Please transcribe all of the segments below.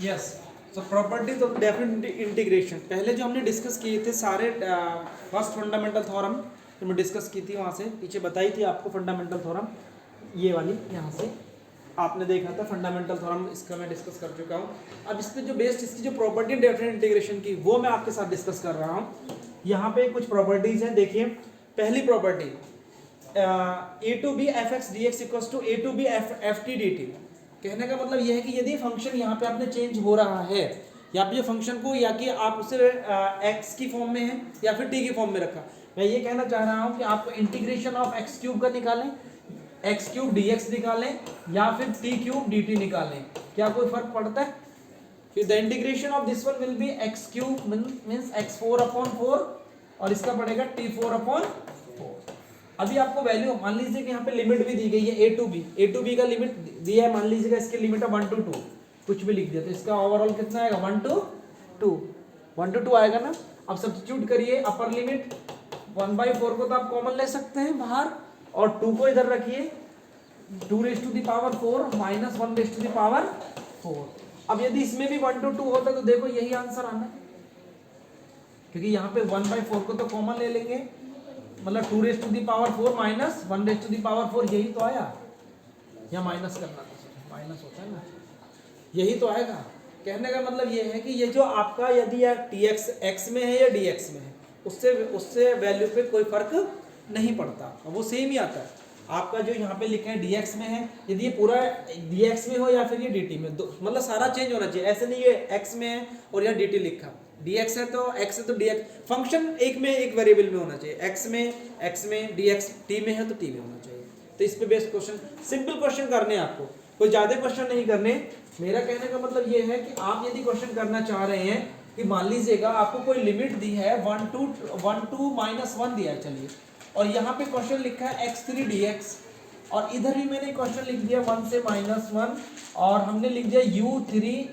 Yes, so properties of definite integration पहले जो हमने डिस्कस किए थे सारे फर्स्ट फंडामेंटल थ्योरम जो मैं डिस्कस की थी वहाँ से पीछे बताई थी आपको फंडामेंटल थ्योरम, ये वाली यहाँ से आपने देखा था फंडामेंटल थ्योरम, इसका मैं डिस्कस कर चुका हूँ। अब इसमें जो बेस्ड इसकी जो प्रॉपर्टी डेफिनेट इंटीग्रेशन की वो मैं आपके साथ डिस्कस कर रहा हूँ। यहाँ पे कुछ प्रॉपर्टीज हैं, देखिए पहली property a to b f x d x equals to a to b f t d t. कहने का मतलब यह है कि यदि फंक्शन यहाँ पे आपने चेंज हो रहा है या पे जो फंक्शन को या कि आप उसे एक्स की फॉर्म में है या फिर टी की फॉर्म में रखा, मैं ये कहना चाह रहा हूँ कि आपको इंटीग्रेशन ऑफ एक्स क्यूब का निकालें, एक्स क्यूब डी एक्स निकालें या फिर टी क्यूब डी टी निकालें, क्या कोई फर्क पड़ता है? फिर the integration of this one will be x cube means x four upon four और इसका पड़ेगा टी फोर अपॉन फोर। अभी आपको वैल्यू मान लीजिए कि यहाँ पे लिमिट भी दी गई है ए टू बी का लिमिट दिया है, मान लीजिएगा इसकी लिमिट है 1 to 2, कुछ भी लिख दिया तो इसका ओवरऑल कितना आएगा 1 to 2 आएगा ना। अब सब्स्टिट्यूट करिए अपर लिमिट 1/4 को तो आप कॉमन ले सकते हैं बाहर और 2 को इधर रखिए 2⁴ माइनस 1⁴। अब यदि इसमें भी 1 to 2 होता तो देखो यही आंसर आना है, क्योंकि यहाँ पे 1/4 को तो कॉमन ले लेंगे, मतलब 2⁴ माइनस 1⁴ यही तो आया, या माइनस करना था, माइनस होता है ना, यही तो आएगा। कहने का मतलब ये है कि ये जो आपका यदि टी एक्स एक्स में है या डी एक्स में है उससे वैल्यू पे कोई फर्क नहीं पड़ता, वो सेम ही आता है। आपका जो यहाँ पे लिखा है dx में है, यदि ये पूरा dx में हो या फिर ये dt में, मतलब सारा चेंज होना चाहिए, ऐसे नहीं है x में है और यहाँ dt लिखा, dx है तो x है तो dx, फंक्शन एक में एक वेरिएबल में होना चाहिए, x में dx, t में है तो t में होना चाहिए। तो इस पे बेस्ड क्वेश्चन, सिंपल क्वेश्चन करने हैं आपको, कोई ज्यादा क्वेश्चन नहीं करने। मेरा कहने का मतलब ये है कि आप यदि क्वेश्चन करना चाह रहे हैं कि मान लीजिएगा आपको कोई लिमिट दी है 1 to -1 दिया है, चलिए, और यहाँ पे क्वेश्चन लिखा है x3 dx और इधर भी मैंने क्वेश्चन लिख दिया 1 से -1 और हमने लिख दिया u3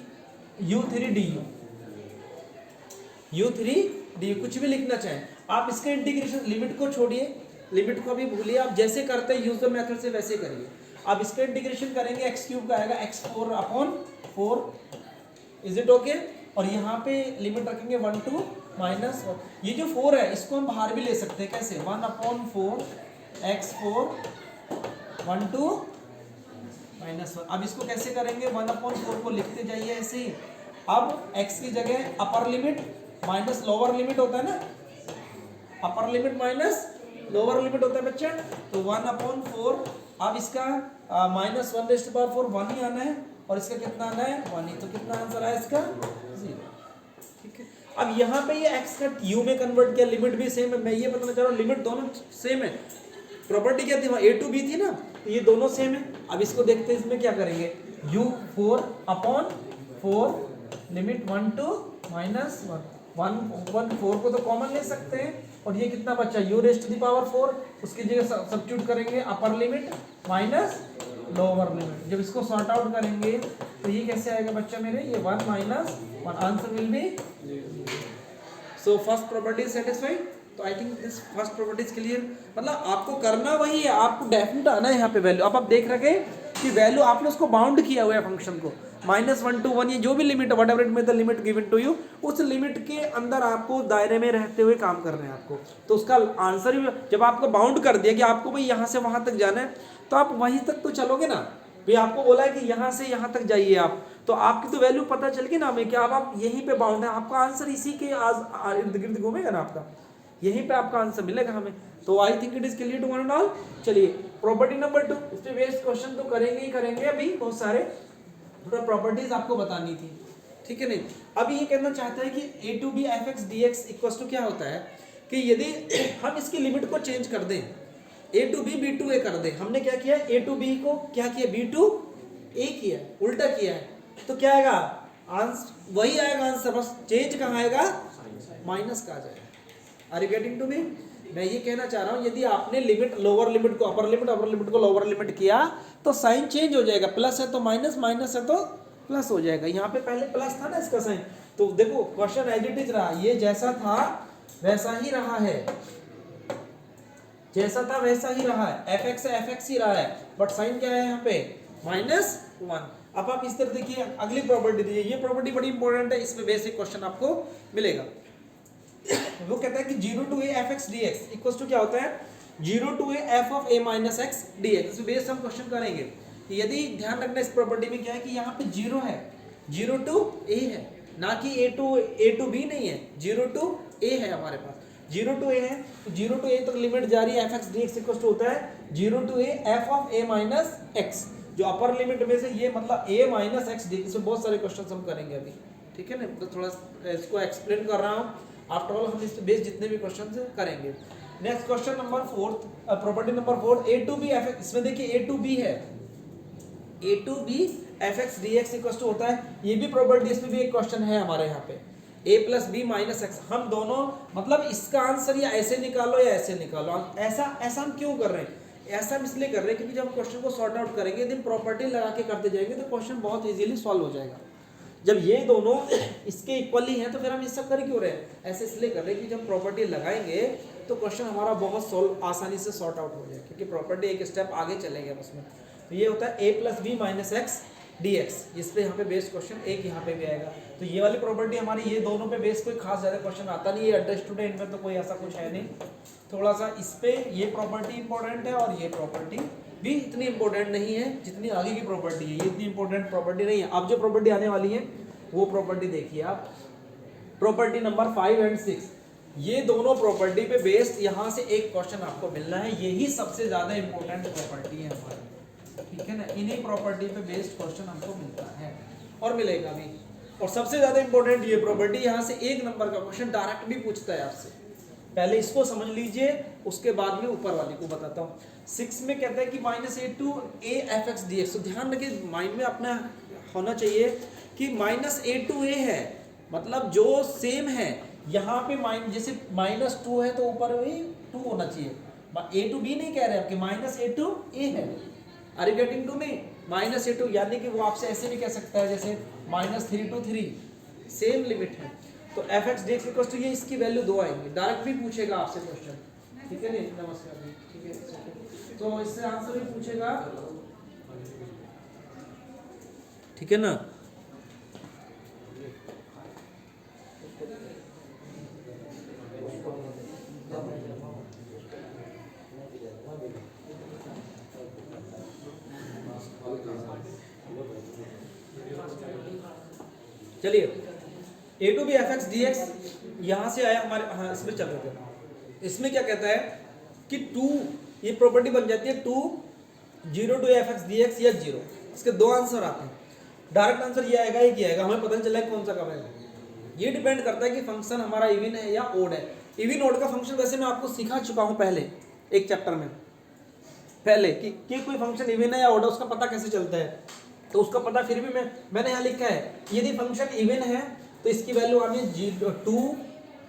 du, कुछ भी लिखना चाहें आप। इसका इंटीग्रेशन लिमिट को छोड़िए, लिमिट को भी भूलिए, आप जैसे करते हैं यूजर मेथड से वैसे करिए। आप इसका इंटीग्रेशन करेंगे x क्यूब का आएगा x4/4, इज इट ओके? और यहाँ पे लिमिट रखेंगे 1 to -1, ये जो 4 है इसको हम बाहर भी ले सकते हैं, कैसे 1/4 x4 1 to -1। अब इसको कैसे करेंगे, 1/4 को लिखते जाइए ऐसे ही। अब x की जगह upper limit minus lower limit होता है ना, upper limit minus lower limit होता है बच्चा, तो 1/4, अब इसका -1/4 1 ही आना है और इसका कितना आना है 1 ही, तो कितना आंसर आया इसका 0, ठीक है। अब यहाँ पे ये x का u में कन्वर्ट किया, लिमिट भी सेम है, मैं ये बताना चाह रहा हूँ लिमिट दोनों सेम है, प्रॉपर्टी क्या थी वहाँ a to b थी ना, तो ये दोनों सेम है। अब इसको देखते हैं इसमें क्या करेंगे, u4/4 लिमिट 1 to -1 4 को तो कॉमन ले सकते हैं और ये कितना बचा u⁴, उसकी जगह सब्स्टिट्यूट करेंगे upper limit minus lower limit. जब इसको सॉर्ट आउट करेंगे तो ये कैसे आएगा बच्चा मेरे, ये 1 -1, answer will be. So first property satisfied, तो I think this first property is clear. मतलब आपको करना वही है, आपको डेफिनेट आना है यहाँ पे वैल्यू। अब आप देख रखे कि वैल्यू आपने उसको बाउंड किया हुआ है फंक्शन को, -1 to 1, ये जो भी लिमिट है whatever it may the limit given to you, उस लिमिट के अंदर आपको दायरे में रहते हुए काम करना है आपको। तो उसका आंसर भी जब आपको बाउंड कर दिया कि आपको भाई यहाँ से वहाँ तक जाना है, तो आप वहीं तक तो चलोगे ना भाई, आपको बोला है कि यहाँ से यहाँ तक जाइए आप, तो आपकी तो वैल्यू पता चल गई ना हमें कि अब आप यहीं पे बाउंड है, आपका आंसर इसी के इर्द गिर्द घूमेगा ना, आपका यहीं पे आपका आंसर मिलेगा हमें। तो I think it is clear to one and all. चलिए प्रॉपर्टी नंबर 2, इस पे बेस्ड क्वेश्चन तो करेंगे ही करेंगे, अभी बहुत सारे थोड़ा प्रॉपर्टीज आपको बतानी थी, ठीक है नहीं। अभी ये कहना चाहता है कि a to b f(x) dx equals to क्या होता है कि यदि हम इसकी लिमिट को चेंज कर दें, a to b b to a कर दें, हमने क्या किया a to b को क्या किया b to a किया, उल्टा किया है, तो क्या आएगा आंसर वही आएगा आंसर, बस चेंज कहाँ आएगा माइनस का आ जाएगा। Are you getting to me? मैं ये कहना चाह रहा हूँ यदि आपने लिमिट लोअर लिमिट को अपर लिमिट को लोअर लिमिट किया तो साइन चेंज हो जाएगा, प्लस है तो माइनस, माइनस है तो प्लस हो जाएगा। यहाँ पे पहले प्लस था ना इसका साइन, तो देखो क्वेश्चन एज इट इज रहा, ये जैसा था वैसा ही रहा है, जैसा था वैसा ही रहा है, fx है fx ही रहा है, बट साइन क्या है यहाँ पे -1। अब आप इस तरह देखिए, अगली प्रॉपर्टी दीजिए, ये प्रॉपर्टी बड़ी इंपॉर्टेंट है, इसमें बेसिक क्वेश्चन आपको मिलेगा। वो कहता है कि 0 to a f x dx equals to क्या होता है, 0 to a f of a minus x dx। इस बेस हम क्वेश्चन करेंगे। यदि ध्यान रखना इस प्रॉपर्टी में क्या है कि यहाँ पे 0 है, 0 to a है, ना कि a to b नहीं है, 0 to a है हमारे पास, 0 to a है, तो 0 to a तक लिमिट जारी है, f x dx equals to होता है 0 to a f of a minus x, जो अपर लिमिट में से ये मतलब a minus x dx। इसमें बहुत सारे क्वेश्चन हम करेंगे अभी, ठीक है ना, तो थोड़ा इसको एक्सप्लेन कर रहा हूँ। आफ्टर ऑल हम इस बेस जितने भी क्वेश्चन करेंगे। Next question number 4, property number 4, a to b f, इसमें देखिए a to b है, a to b f x dx equals to होता है, ये भी प्रॉपर्टी, इसमें भी एक क्वेश्चन है हमारे यहाँ पे, a plus b minus x. हम दोनों मतलब इसका आंसर या ऐसे निकालो या ऐसे निकालो, ऐसा हम क्यों कर रहे हैं, ऐसा हम इसलिए कर रहे हैं क्योंकि जब हम क्वेश्चन को सॉर्ट आउट करेंगे, यदि प्रॉपर्टी लगा के करते जाएंगे तो क्वेश्चन बहुत इजीली सॉल्व हो जाएगा। जब ये दोनों इसके इक्वली हैं तो फिर हम इससे कर क्यों रहे हैं, ऐसे इसलिए कर रहे हैं कि जब प्रॉपर्टी लगाएंगे तो क्वेश्चन हमारा बहुत सॉल्व आसानी से सॉर्ट आउट हो जाए, क्योंकि प्रॉपर्टी एक स्टेप आगे चलेगा उसमें। तो ये होता है a plus b minus x d x, इस पे यहाँ पे बेस क्वेश्चन एक यहाँ पे भी आएगा। तो ये वाली प्रॉपर्टी हमारी, ये दोनों पे बेस कोई खास ज़्यादा क्वेश्चन आता नहीं है, एड्रेस स्टूडेंट में तो कोई ऐसा कुछ है नहीं। थोड़ा सा इस पे ये प्रॉपर्टी इंपॉर्टेंट है और ये प्रॉपर्टी भी इतनी इंपॉर्टेंट नहीं है जितनी आगे की प्रॉपर्टी है, ये इतनी इंपॉर्टेंट प्रॉपर्टी नहीं है। अब जो प्रॉपर्टी आने वाली है वो प्रॉपर्टी देखिए आप, प्रॉपर्टी नंबर 5 और 6, ये दोनों प्रॉपर्टी पे बेस्ड यहाँ से एक क्वेश्चन आपको मिलना है, यही सबसे ज्यादा इंपॉर्टेंट प्रॉपर्टी है हमारी, ठीक है ना, इन्हीं प्रॉपर्टी पे बेस्ड क्वेश्चन हमको मिलता है और मिलेगा भी। और सबसे ज्यादा इंपॉर्टेंट ये प्रॉपर्टी, यहाँ से 1 नंबर का क्वेश्चन डायरेक्ट भी पूछता है आपसे, पहले इसको समझ लीजिए, उसके बाद में ऊपर वाली को बताता हूँ। 6 में कहता है कि -a to a f x dx, तो ध्यान रखिए माइंड में अपना होना चाहिए कि -a to a है, मतलब जो सेम है यहाँ पे जैसे -2 है तो ऊपर वही 2 होना चाहिए, a to b नहीं कह रहे आपके, -a to a है। Are you getting to me? -a to, यानी कि वो आपसे ऐसे भी कह सकता है जैसे -3 to 3, सेम लिमिट है। तो f x d x equal to ये, इसकी वैल्यू 2 आएंगी, डायरेक्ट भी पूछेगा आपसे क्वेश्चन, ठीक है नहीं? नमस्कार जी, ठीक है, तो इससे आंसर भी पूछेगा, ठीक है ना। चलिए a to b F x d x यहाँ से आया हमारे, हाँ इसमें चल रहे थे। इसमें क्या कहता है कि 2, ये प्रॉपर्टी बन जाती है 2 0 to F x d x या 0, इसके 2 आंसर आते हैं। डायरेक्ट आंसर ये आएगा, एक ये आएगा, हमें पता नहीं चला कौन सा कब आएगा। ये डिपेंड करता है कि फंक्शन हमारा इवन है या ओड है। इवन ओड का फंक्शन वैसे मैं आपको सिखा चुका हूँ पहले एक चैप्टर में पहले कि कोई फंक्शन इवन है या ओड है उसका पता कैसे चलता है, तो उसका पता फिर भी मैंने यहाँ लिखा है, यदि फंक्शन इवन है तो इसकी वैल्यू आनी है 2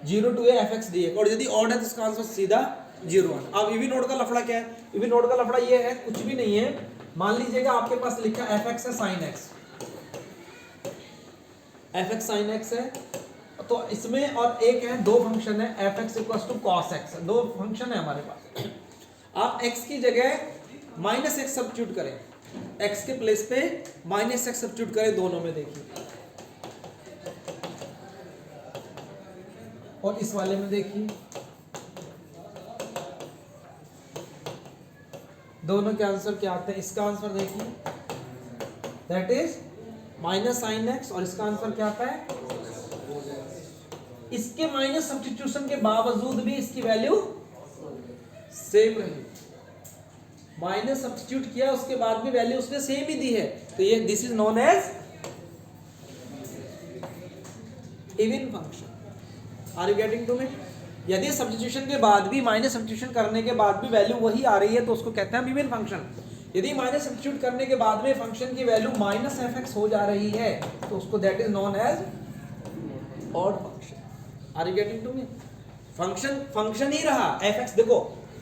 0 to a F x d x, और यदि ऑड है तो इसका आंसर सीधा 0 आना। अब इवन ओड का लफड़ा क्या है? इवन ओड का लफड़ा ये है, कुछ भी नहीं है, मान लीजिएगा आपके पास लिखा एफ एक्स है sine x, f x sine x है, तो इसमें और एक है, 2 फंक्शन है, f x equal to cos x, 2 function है हमारे पास। आप x की जगह -x सब्स्टिट्यूट करें, x के प्लेस पे -x सब्स्टिट्यूट करें दोनों में, देखिए, और इस वाले में देखिए, दोनों के आंसर क्या आते हैं। इसका आंसर देखिए, दैट इज -sin x, और इसका आंसर क्या आता है, इसके माइनस सब्स्टिट्यूशन के बावजूद भी इसकी वैल्यू सेम रही, माइनस सब्स्टिट्यूट किया उसके बाद भी वैल्यू उसने सेम ही दी है, तो ये this is known as even function. Are you getting to me? यदि सब्स्टिट्यूशन के बाद भी, माइनस सब्स्टिट्यूशन करने के बाद भी वैल्यू वही आ रही है तो उसको कहते हैं हम इवन फंक्शन। यदि माइनस सब्स्टिट्यूट करने के बाद में फंक्शन की वैल्यू -f(x) हो जा रही है तो उसको that is known as odd function. Are you getting to me? Function ही रहा f(x), देखो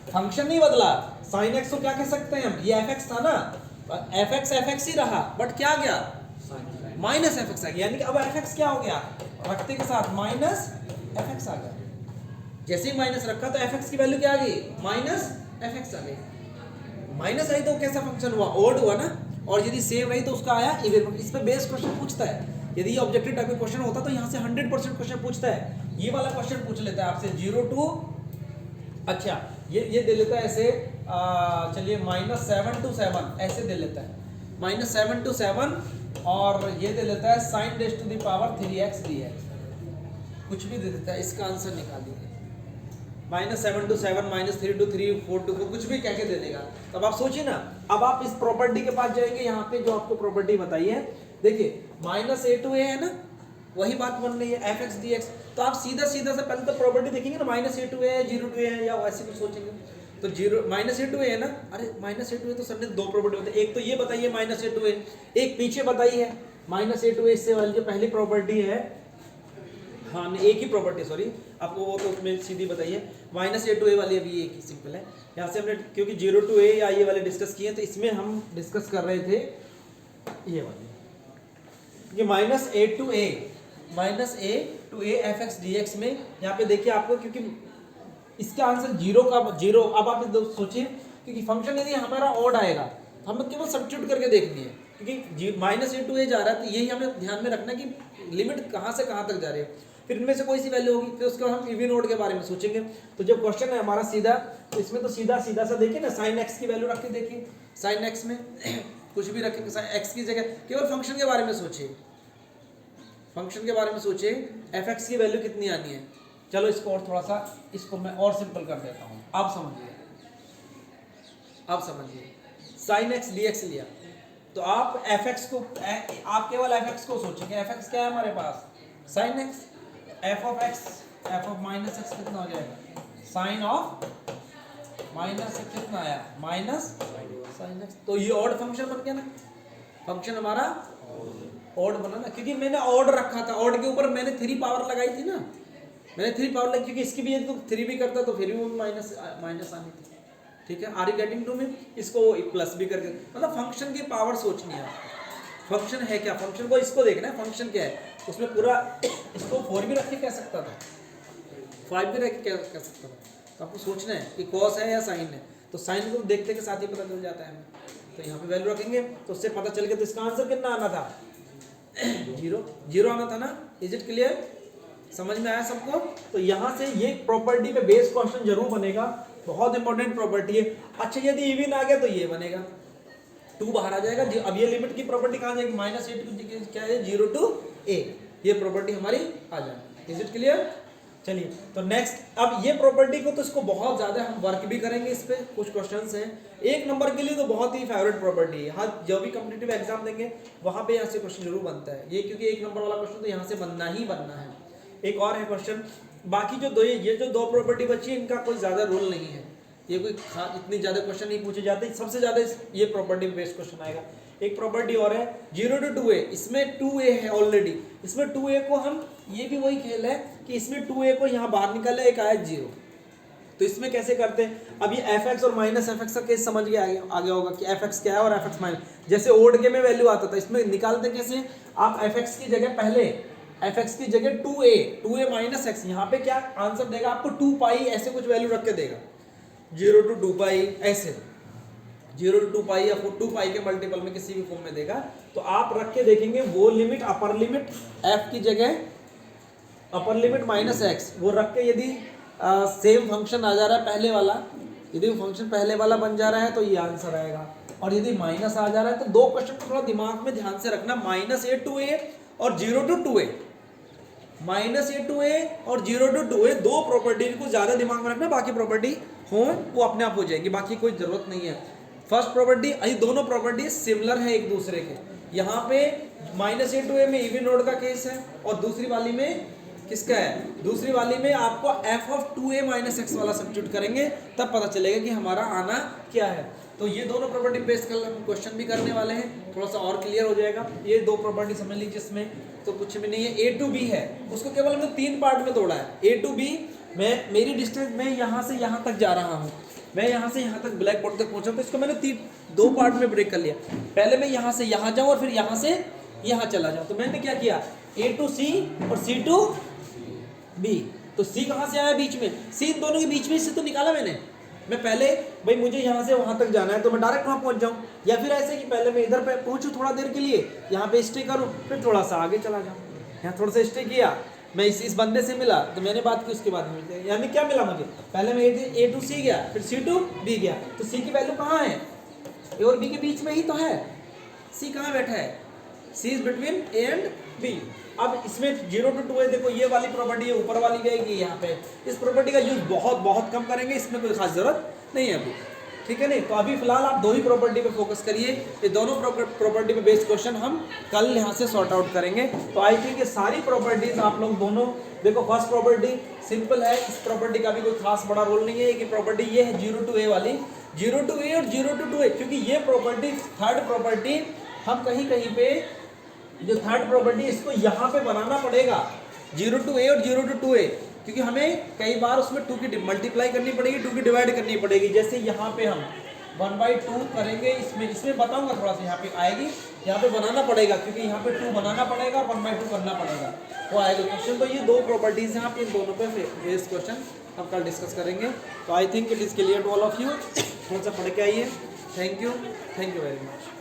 फंक्शन नहीं बदला, sin x को क्या कह सकते हैं हम, ये f(x) था ना, f(x) ही रहा, बट क्या गया, -f(x) आ गया, यानी कि अब f(x) क्या हो गया, रखते के साथ -f(x) आ गया। जैसे ही माइनस रखा तो f(x) की वैल्यू क्या आ गई, -f(x) आ गई। माइनस आई तो कैसा फंक्शन हुआ, ओड हुआ ना, और यदि सेम रही तो उसका आया इवन फंक्शन। इस पे बेस्ड क्वेश्चन पूछता है। यदि ये ऑब्जेक्टिव टाइप का क्वेश्चन होता तो यहाँ से 100% क्वेश्चन पूछता है। ये वाला क्वेश्चन पूछ लेता है आपसे 0 to, अच्छा ये दे लेता है ऐसे, चलिए -7 to 7 ऐसे दे लेता है, -7 to 7, और ये दे लेता है sin raise to the power 3x dx, कुछ भी दे देता है। इसका आंसर निकालिए, -7 to 7, -3 to 3, 4 to 4, कुछ भी कह के दे देगा। तब आप सोचिए ना, अब आप इस प्रॉपर्टी के पास जाएंगे, यहाँ पे जो आपको प्रॉपर्टी बताई है, देखिए -a to a है ना, वही बात बन रही है fx dx। तो आप सीधा से पहले तो प्रॉपर्टी देखेंगे ना, -a to a है, 0 to a है, या वैसे कुछ सोचेंगे तो -a to a है ना। अरे -a to a तो सर ने दो प्रॉपर्टी बताई, एक तो ये बताइए -a to a, एक पीछे बताई है -a to a। इससे वाली जो पहली प्रॉपर्टी है, हाँ एक ही प्रॉपर्टी, सॉरी आपको वो तो उसमें सीधी बताइए, -a to a वाली अभी एक ही सिंपल है। यहाँ से हमने क्योंकि 0 to a या ये वाले डिस्कस किए, तो इसमें हम डिस्कस कर रहे थे ये वाली, ये -a to a fx dx में। यहाँ पे देखिए आपको, क्योंकि इसका आंसर 0 अब आप सोचिए, क्योंकि फंक्शन यदि हमारा ऑड आएगा तो हमें केवल सब्स्टिट्यूट करके देखनी है, क्योंकि -a to a जा रहा है, तो यही हमें ध्यान में रखना कि लिमिट कहाँ से कहाँ तक जा रही है। फिर इनमें से कोई सी वैल्यू होगी, फिर उसके बाद हम इवन ऑड के बारे में सोचेंगे। तो जब क्वेश्चन है हमारा सीधा, तो इसमें तो सीधा सा देखिए ना, sin x की वैल्यू रख के देखिए, sin x में कुछ भी रखेंगे, x की जगह केवल फंक्शन के बारे में सोचिए, फंक्शन के बारे में सोचिए, fx की वैल्यू कितनी आनी है। चलो इसको और थोड़ा सा, इसको मैं और सिंपल कर देता हूँ, आप समझिए, sin x dx लिया, तो आप fx को, आप केवल fx को सोचेंगे। fx क्या है हमारे पास, sin x, f of minus x कितना हो जाएगा, sin ऑफ माइनस x कितना आया, माइनस sin x। तो ये ऑड फंक्शन बन गया ना, फंक्शन हमारा ऑड बना ना, क्योंकि मैंने ऑड रखा था, ऑड के ऊपर मैंने 3 पावर लगाई थी ना, मैंने 3 पावर लगी, क्योंकि इसकी भी यदि तो 3 भी करता तो फिर भी वो माइनस आनी थी। ठीक है, are you getting to me? इसको प्लस भी करके, मतलब फंक्शन की पावर सोचनी है आपको। फंक्शन है क्या, फंक्शन को इसको देखना है, फंक्शन क्या है। उसमें पूरा इसको 4 भी रख के कह सकता था, 5 भी रख के कह सकता था। तो आपको सोचना है कि कॉस है या साइन है, तो साइन को देखते के साथ ही पता चल जाता है हमें। तो यहाँ पे वैल्यू रखेंगे तो उससे पता चल गया। तो इसका आंसर कितना आना था, 0 आना था ना। इज इट क्लियर, समझ में आया सबको? तो यहाँ से ये प्रॉपर्टी पे बेस क्वेश्चन जरूर बनेगा, बहुत इंपॉर्टेंट प्रॉपर्टी है। अच्छा यदि इवन आ गया तो ये बनेगा, 2 बाहर आ जाएगा। अब ये लिमिट की प्रॉपर्टी कहाँ जाएगी, -a क्या है, 0 to a, ये प्रॉपर्टी हमारी आ जाएगी। Is it clear? चलिए तो नेक्स्ट, अब ये प्रॉपर्टी को तो इसको बहुत ज्यादा हम वर्क भी करेंगे, इस पे कुछ क्वेश्चंस हैं 1 नंबर के लिए, तो बहुत ही फेवरेट प्रॉपर्टी है। हाँ, जो भी कॉम्पिटिटिव एग्जाम देंगे वहां पे यहाँ से क्वेश्चन जरूर बनता है ये, क्योंकि 1 नंबर वाला क्वेश्चन तो यहाँ से बनना ही बनना है। एक और है क्वेश्चन, बाकी जो ये जो 2 प्रॉपर्टी बची है इनका कोई ज्यादा रोल नहीं है, ये कोई इतनी ज्यादा क्वेश्चन नहीं पूछे जाते, सबसे ज्यादा ये प्रॉपर्टी बेस्ड क्वेश्चन आएगा। एक प्रॉपर्टी और है 0 to 2a, इसमें 2a है ऑलरेडी, इसमें 2a को हम, ये भी वही खेल है कि इसमें 2a को यहाँ बाहर निकाला, एक आया 0, तो इसमें कैसे करते हैं। अब ये fx और माइनस fx का केस समझ के आगे होगा कि fx क्या है और fx माइनस, जैसे ओड के में वैल्यू आता था, इसमें निकालते कैसे, आप fx की जगह पहले fx की जगह 2a माइनस x, यहाँ पे क्या आंसर देगा आपको 2 पाई, ऐसे कुछ वैल्यू रख के देगा, 0 to 2 पाई, ऐसे 0 to 2 पाई या 2 पाई के मल्टीपल में किसी भी फॉर्म में देगा। तो आप रख के देखेंगे वो लिमिट, अपर लिमिट f की जगह अपर लिमिट माइनस x, वो रख के यदि सेम फंक्शन आ जा रहा है पहले वाला, यदि वो फंक्शन पहले वाला बन जा रहा है तो ये आंसर आएगा। और यदि माइनस आ जा रहा है तो 2 क्वेश्चन को थोड़ा दिमाग में ध्यान से रखना, -a to a और 0 to 2a, -a to a और 0 to 2a, 2 प्रॉपर्टी को ज्यादा दिमाग में रखना, बाकी प्रॉपर्टी हो वो अपने आप हो जाएगी, बाकी कोई जरूरत नहीं है। फर्स्ट प्रॉपर्टी, ये दोनों प्रॉपर्टी सिमिलर है एक दूसरे के, यहाँ पे -a to a में इवन ऑड का केस है और दूसरी वाली में किसका है, दूसरी वाली में आपको f of 2a minus x वाला सब्स्टिट्यूट करेंगे, तब पता चलेगा कि हमारा आना क्या है। तो ये दोनों प्रॉपर्टी बेस्ड कल हम क्वेश्चन भी करने वाले हैं, थोड़ा सा और क्लियर हो जाएगा। ये 2 प्रॉपर्टी समझ लीजिए, इसमें तो कुछ भी नहीं है। a to b है, उसको केवल हमने 3 पार्ट में तोड़ा है। a to b में मेरी डिस्टेंस, मैं यहाँ से यहाँ तक जा रहा हूँ, मैं यहाँ से यहाँ तक ब्लैक बोर्ड तक पहुँचा, तो इसको मैंने 2 पार्ट में ब्रेक कर लिया। पहले मैं यहाँ से यहाँ जाऊँ और फिर यहाँ से यहाँ चला जाऊँ। तो मैंने क्या किया, a to c और c to b। तो c कहाँ से आया, बीच में, c दोनों के बीच में, इससे तो निकाला मैंने, मैं पहले भाई मुझे यहाँ से वहाँ तक जाना है तो मैं डायरेक्ट वहाँ पहुँच जाऊँ, या फिर ऐसे कि पहले मैं इधर पे पहुँचूँ थोड़ा देर के लिए, यहाँ पे स्टे करूँ, फिर थोड़ा सा आगे चला जाऊँ। यहाँ थोड़ा सा स्टे किया, मैं इस बंदे से मिला तो मैंने बात की, उसके बाद में यानी क्या मिला मुझे, पहले मैं ए टू सी गया, फिर सी टू बी गया, तो सी की वैल्यू कहाँ है, ए और बी के बीच में ही तो है, सी कहाँ बैठा है, C is between A and B. अब इसमें 0 to 2 है, देखो ये वाली प्रॉपर्टी है, ऊपर वाली गएगी यहाँ पे, इस प्रॉपर्टी का यूज बहुत बहुत कम करेंगे, इसमें कोई खास जरूरत नहीं है अभी, ठीक है नहीं। तो अभी फिलहाल आप दो ही प्रॉपर्टी पे फोकस करिए, ये दोनों प्रॉपर्टी पे बेस्ड क्वेश्चन हम कल यहाँ से सॉर्ट आउट करेंगे। तो आई थिंक ये सारी प्रॉपर्टीज आप लोग दोनों देखो, फर्स्ट प्रॉपर्टी सिंपल है, इस प्रॉपर्टी का भी कोई खास बड़ा रोल नहीं है कि प्रॉपर्टी ये है 0 to a वाली, 0 to a और 0 to 2a, क्योंकि ये प्रॉपर्टी थर्ड प्रॉपर्टी हम कहीं कहीं पे जो थर्ड प्रॉपर्टी इसको यहाँ पे बनाना पड़ेगा 0 to a और 0 to 2a, क्योंकि हमें कई बार उसमें 2 की मल्टीप्लाई करनी पड़ेगी, 2 की डिवाइड करनी पड़ेगी। जैसे यहाँ पे हम 1/2 करेंगे, इसमें बताऊंगा थोड़ा सा, यहाँ पे आएगी, यहाँ पे बनाना पड़ेगा, क्योंकि यहाँ पे 2 बनाना पड़ेगा और 1/2 करना पड़ेगा, वो आएगा क्वेश्चन। तो ये दो प्रॉपर्टीज हैं, आप इन दोनों पे बेस्ड क्वेश्चन हम कल डिस्कस करेंगे। तो I think it is clear to all of you, थोड़ा सा पढ़ के आइए। Thank you very much.